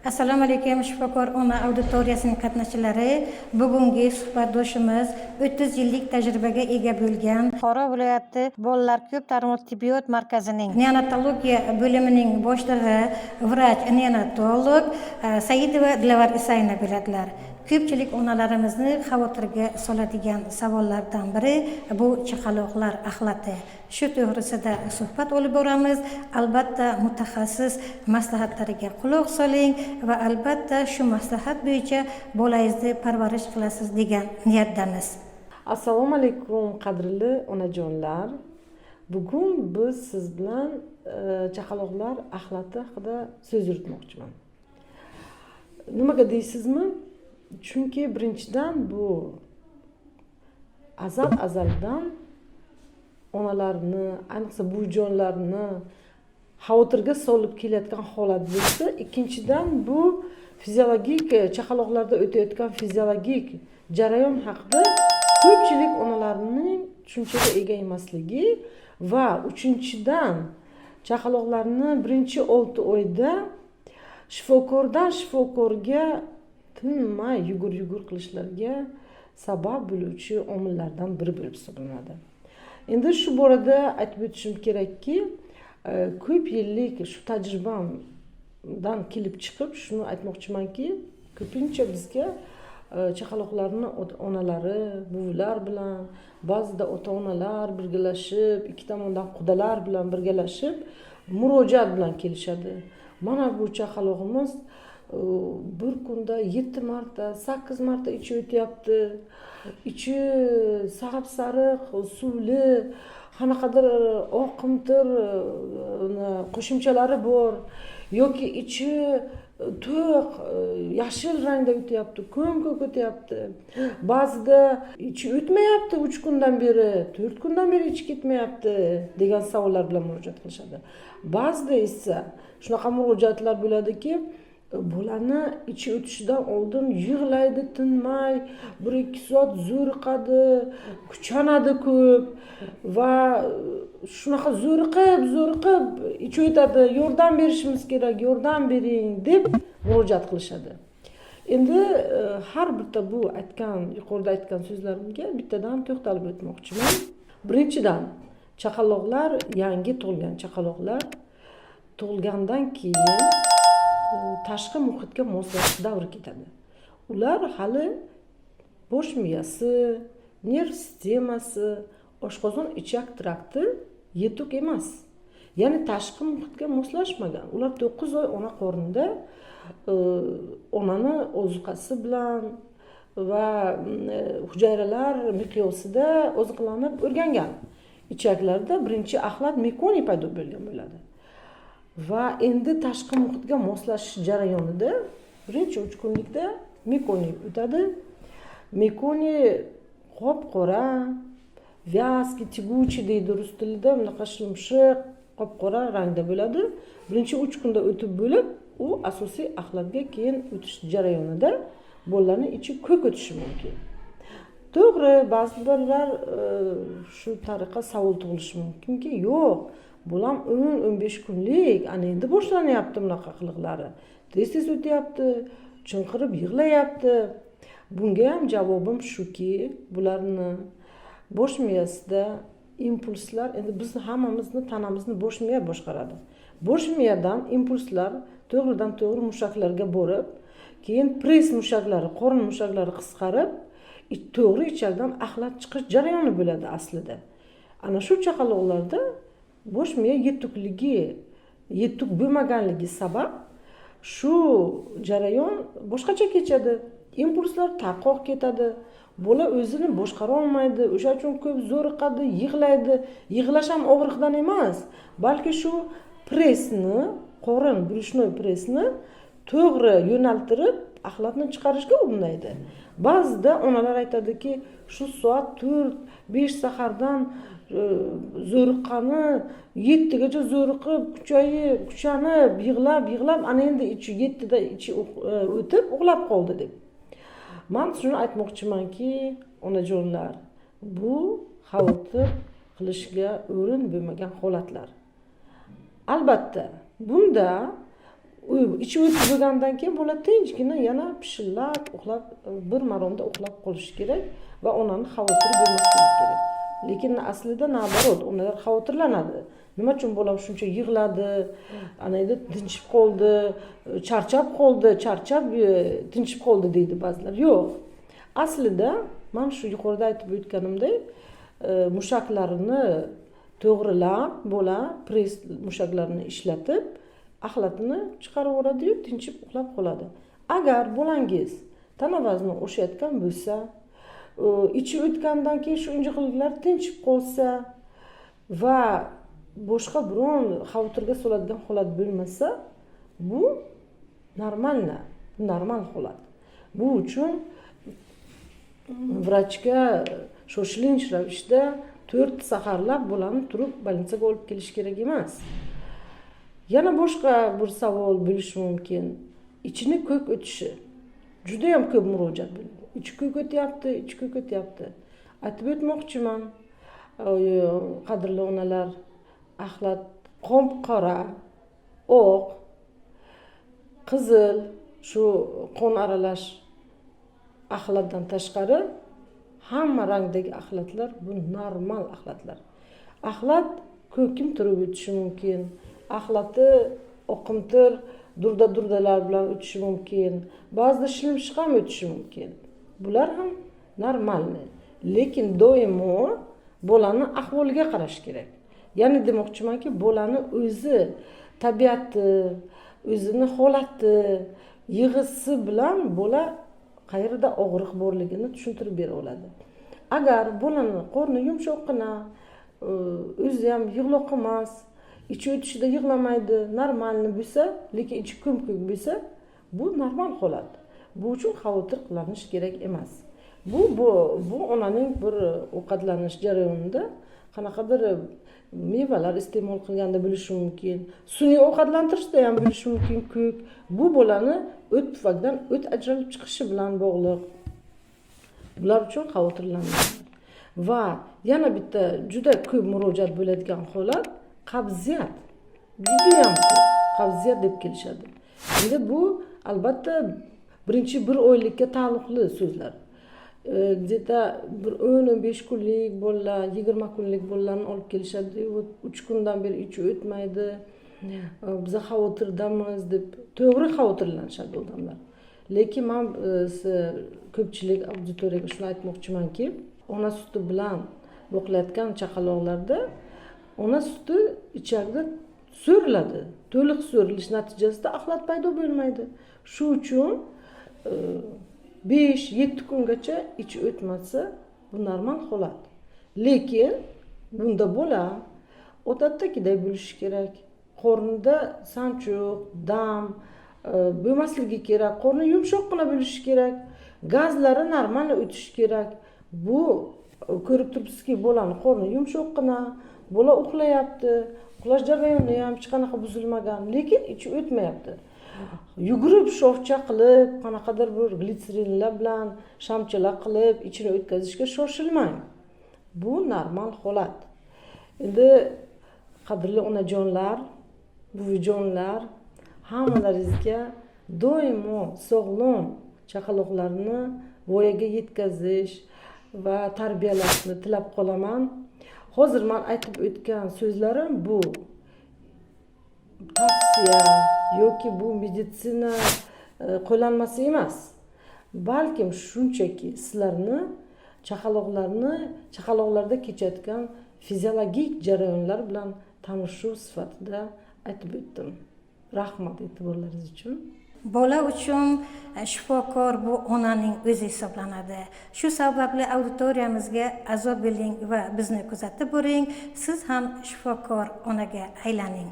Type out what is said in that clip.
Assalomu alaykum shifokor ona auditoriyasining qatnashchilari. Bugungi suhbatdoshimiz 30 yillik tajribaga ega bo'lgan Buxoro viloyati bolalar ko'p tarmoq tibbiyot markazining neonatologiya bo'limining boshlig'i, vrach neonatolog Saidova Dilawar Isayevna bo'ladilar. Ko'pchilik onalarimizni xavotirga soladigan savollardan biri bu chaqaloqlar axlati. Shu to'g'risida suhbat olib boramiz. Albatta mutaxassis maslahatlariga quloq soling va albatta shu maslahat bo'yicha bolangizni parvarish qilasiz degan niyatdamiz. Assalomu alaykum qadrli onajonlar. Bugun biz siz bilan chaqaloqlar axlati haqida so'z yuritmoqchiman. Nimaga deysizmi? Chunki birinchidan bu azaldan onalarni, ayniqsa buvijonlarni xavotirga solib kelayotgan holat bo'lsa, ikkinchidan bu fiziologik chaqaloqlarda o'tayotgan fiziologik jarayon haqida ko'pchilik onalarning tushunchaga ega emasligi va uchinchidan chaqaloqlarni birinchi 6 oyda shifokordan shifokorga tinmay yugur qilishlariga sabab bo'luvchi omillardan biri bo'lib hisoblanadi. Endi shu borada aytib o'tishim kerakki, ko'p yillik shu tajribamdan kelib chiqib shuni aytmoqchimanki, ko'pincha bizga chaqaloqlarni onalari, buvilar bilan, ba'zida ota-onalar birgalashib, ikki tomondan qudalar bilan birgalashib murojaat bilan kelishadi. Mana bu chaqalog'imiz bir kunda 7 marta, 8 marta ichi o'tyapti. Ichi sariq, suvli, qanaqadir oqimtir qo'shimchalari bor yoki ichi to'q, yashil rangda o'tyapti, ko'k o'tyapti. Ba'zida ichi o'tmayapti 3 kundan beri, 4 kundan beri ichi ketmayapti degan savollar bilan murojaat qilishadi. Ba'zida esa shunaqa murojaatlar bo'ladiki, bolani ichi o'tishidan oldin yig'laydi tinmay, 1-2 soat zo'riqadi, kuchanadi ko'p va shunaqa zo'riqib ichi o'tadi, yordam berishimiz kerak, yordam bering deb murojaat qilishadi. Endi har bitta bu yuqorida aytgan so'zlarimga bittadan to'xtalib o'tmoqchiman. Birinchidan, chaqaloqlar, yangi tug'ilgan chaqaloqlar tug'ilgandan keyin tashqi muhitga moslashish davri ketadi. Ular hali bosh miyasi, nerv sistemasi, oshqozon ichak trakti yetuk emas. Ya'ni tashqi muhitga moslashmagan. Ular 9 oy ona qornida onani ozuqasi bilan va hujayralar miqyosida oziqlanib o'rgangan. Ichaklarida birinchi axlat mekoniy paydo bo'lgan bo'ladi. Va endi tashqi muhitga moslashish jarayonida birinchi 3 kunlikda mekoniy o'tadi. Mekoniy qop-qora, vyaski, tiguchi deydi rus tilida, bunaqa shumshiq, qop-qora rangda bo'ladi. Birinchi 3 kunda o'tib bo'lib, u asosiy axlatga keyin o'tish jarayonida bolalarning ichi ko'k o'tishi mumkin. To'g'ri, ba'zi bolalar shu tariqa savol tug'ilishi mumkinki, yo'q, bolam 10-15 kunlik, ana endi boshlanyapti bunaqa qiliqlari. Tez o'tyapti, chinqirib yig'layapti. Bunga ham javobim shuki, bularni bosh miyasida impulslar, endi biz hammamizni tanamizni bosh miya boshqaradi. Bosh miyadan impulslar to'g'ridan to'g'ri mushaklarga borib, keyin press mushaklari, qorin mushaklari qisqarib, to'g'ri ichakdan axlat chiqish jarayoni bo'ladi aslida. Ana shu chaqaloqlarda bosh miya yetuk bo'lmaganligi sabab shu jarayon boshqacha kechadi. Impulslar tarqoq ketadi. Bola o'zini boshqara olmaydi. O'sha uchun ko'p zo'riqadi, yig'laydi. Yig'lash ham og'riqdan emas, balki shu pressni, qorin brushnoy pressni to'g'ri yo'naltirib axlatni chiqarishga urinadi. Ba'zida onalar aytadiki, shu soat 4-5 sahardan zo'riqqani 7 gacha zo'riqib, kuchanib, yig'lab, ana endi 7da ichi o'tib uxlab qoldi deb. Men shuni aytmoqchimanki, onajonlar, bu xavotir qilishga o'rin bo'lmagan holatlar. Albatta, bunda ichi o'tib bo'lgandan keyin bola tinchgina yana pishillab uxlab bir maromda uxlab qolishi kerak va onani xavotiri bo'lmasligi kerak. Lekin aslida nabarot, onalar xavotirlanadi. Nima uchun bolam shuncha yig'ladi, ana endi tinchib qoldi, charchab tinchib qoldi deydi ba'zilar. Yo'q. Aslida men shu yuqorida aytib o'tganimdek, mushaklarini to'g'rilab, bola press mushaklarini ishlatib, axlatini chiqarib yuboradi-yu, tinchib uxlab qoladi. Agar bolangiz tana vazni oshayotgan bo'lsa, ichi o'tgandan keyin shu injiqliklar tinchib qolsa va boshqa biron xavotirga soladigan holat bo'lmasa, bu normal holat. Bu uchun vrachga shoshilinch ravishda 4 saharlab bolani turib больницаga olib kelish kerak emas. Yana boshqa bir savol bo'lishi mumkin. Ichini ko'k o'tishi. Juda ham ko'p murojaat bo'ladi. Ichi ko'k o'tyapti. Aytib o'tmoqchiman, qadrli onalar, axlat qop-qora, oq, qizil, shu qon aralash axlatdan tashqari hamma rangdagi axlatlar bu normal axlatlar. Axlat ko'kim turib o'tishi mumkin. Axlati oqimtir, durdalar bilan o'tishi mumkin. Ba'zida shilimshiq ham o'tishi mumkin. Bular ham normalni. Lekin doimo bolani ahvoliga qarash kerak. Ya'ni demoqchimanki, bolani o'zi tabiati, o'zini holati, yig'isi bilan bola qayerda og'riq borligini tushuntirib bera oladi. Agar bolani qorni yumshoqqina, o'zi ham yig'loq emas, ichi o'tishida yig'lamaydi, normalni bo'lsa, lekin ichi ko'k bo'lsa, bu normal holat. Bu uchun xavotir qilinish kerak emas. Bu onaning bir ovqatlanish jarayonida qanaqadir mevalar iste'mol qilganda bo'lishi mumkin. Sun'iy ovqatlantirishda ham bo'lishi mumkin ko'k. Bu bolani o't pufakdan o't ajralib chiqishi bilan bog'liq. Bular uchun xavotirlanmayman. Va yana bitta juda ko'p murojaat bo'ladigan holat qabziyat. Juda ham ko'p qabziyat deb kelishadi. Endi bu albatta birinchi bir oylikka taalluqli so'zlar. Где-то 15 kunlik bolalar, 20 kunlik bolalarni olib kelishadi. 3 kundan beri ichi o'tmaydi. Biz xavotirdamiz deb to'g'ri xavotirlanishadi odamlar. Lekin men ko'pchilik auditoriyaga shuni aytmoqchimanki, ona suti bilan boqilayotgan chaqaloqlarda ona suti ichakda so'riladi. To'liq so'rilish natijasida axlat paydo bo'lmaydi. Shu uchun 5-7 kungacha ichi o'tmasa, bu normal holat. Lekin bunda bola odatdagiday bo'lishi kerak. Qornida sanchuq, dam bo'lmasligi kerak. Qorni yumshoqqina bo'lishi kerak. Gazlari normal o'tishi kerak. Bu ko'rib turibsizki, bolani qorni yumshoqqina, bola uxlayapti. Uxlash jarayoni ham hech qanaqa buzilmagan, lekin ichi o'tmayapti. Yugurib sho'xcha qilib, qanaqadir bir glitserinlar bilan shamchalar qilib ichini o'tkazishga shoshilmang. Bu normal holat. Endi qadrli onajonlar, buvijonlar, hammalaringizga doimo sog'lom chaqaloqlarni voyaga yetkazish va tarbiyalashni tilab qolaman. Hozir men aytib o'tgan so'zlarim bu tavsiya yoki bu meditsina qo'llanmasi emas. Balkim shunchaki sizlarni chaqaloqlarda kechayotgan fiziologik jarayonlar bilan tanishuv sifatida aytib o'tdim. Rahmat e'tiborlaringiz uchun. Bola uchun shifokor bu onaning o'zi hisoblanadi. Shu sababli auditoriyamizga a'zo bo'ling va bizni kuzatib boring. Siz ham shifokor onaga aylaning.